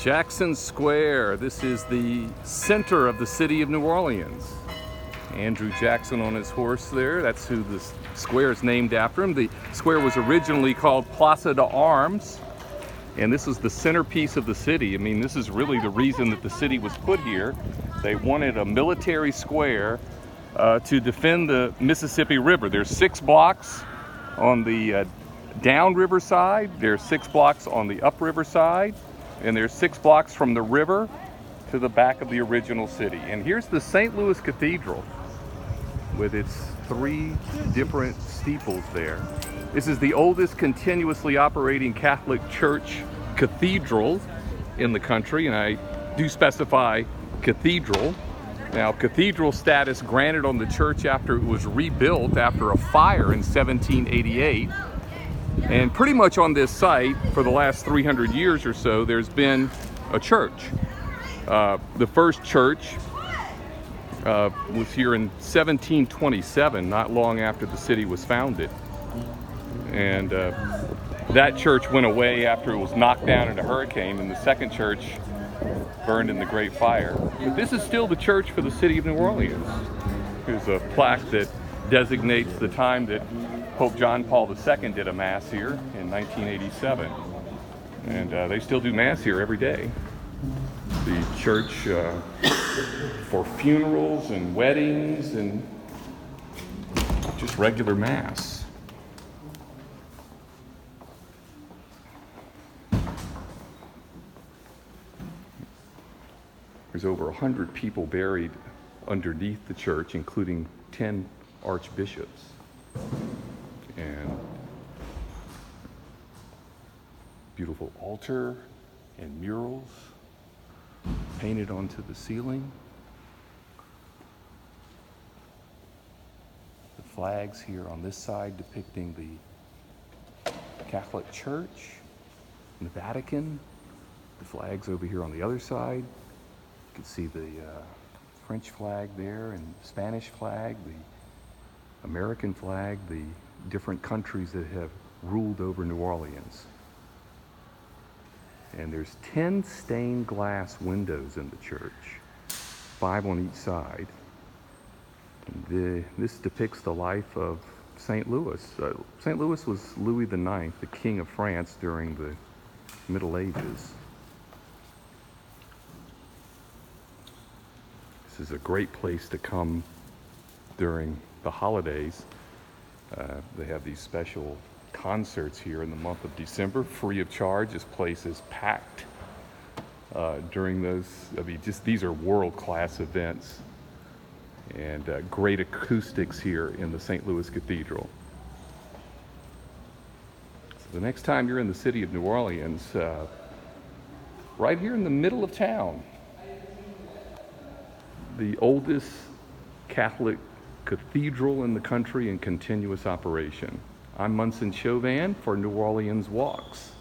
Jackson Square. This is the center of the city of New Orleans. Andrew Jackson on his horse there. That's who the square is named after him. The square was originally called Plaza de Armes, and this is the centerpiece of the city. I mean, this is really the reason that the city was put here. They wanted a military square to defend the Mississippi River. There's 6 blocks on the downriver side, there's 6 blocks on the upriver side, and there's 6 blocks from the river to the back of the original city. And here's the St. Louis Cathedral with its 3 different steeples there. This is the oldest continuously operating Catholic Church cathedral in the country, and I do specify cathedral. Now, cathedral status granted on the church after it was rebuilt after a fire in 1788. And pretty much on this site, for the last 300 years or so, there's been a church. The first church was here in 1727, not long after the city was founded. And that church went away after it was knocked down in a hurricane, and the second church burned in the Great Fire. But this is still the church for the city of New Orleans. There's a plaque that designates the time that Pope John Paul II did a mass here in 1987. And they still do mass here every day. The church for funerals and weddings and just regular mass. There's over 100 people buried underneath the church, including 10 archbishops. And beautiful altar and murals painted onto the ceiling. The flags here on this side depicting the Catholic Church and the Vatican. The flags over here on the other side. You can see the French flag there and the Spanish flag, the American flag, the different countries that have ruled over New Orleans. And there's 10 stained glass windows in the church, 5 on each side. This depicts the life of St. Louis. St. Louis was Louis IX, the King of France during the Middle Ages. This is a great place to come during the holidays. They have these special concerts here in the month of December, free of charge. This place is packed during those. I mean, these are world-class events, and great acoustics here in the St. Louis Cathedral. So the next time you're in the city of New Orleans, right here in the middle of town, the oldest Catholic cathedral in the country in continuous operation. I'm Munson Chauvin for New Orleans Walks.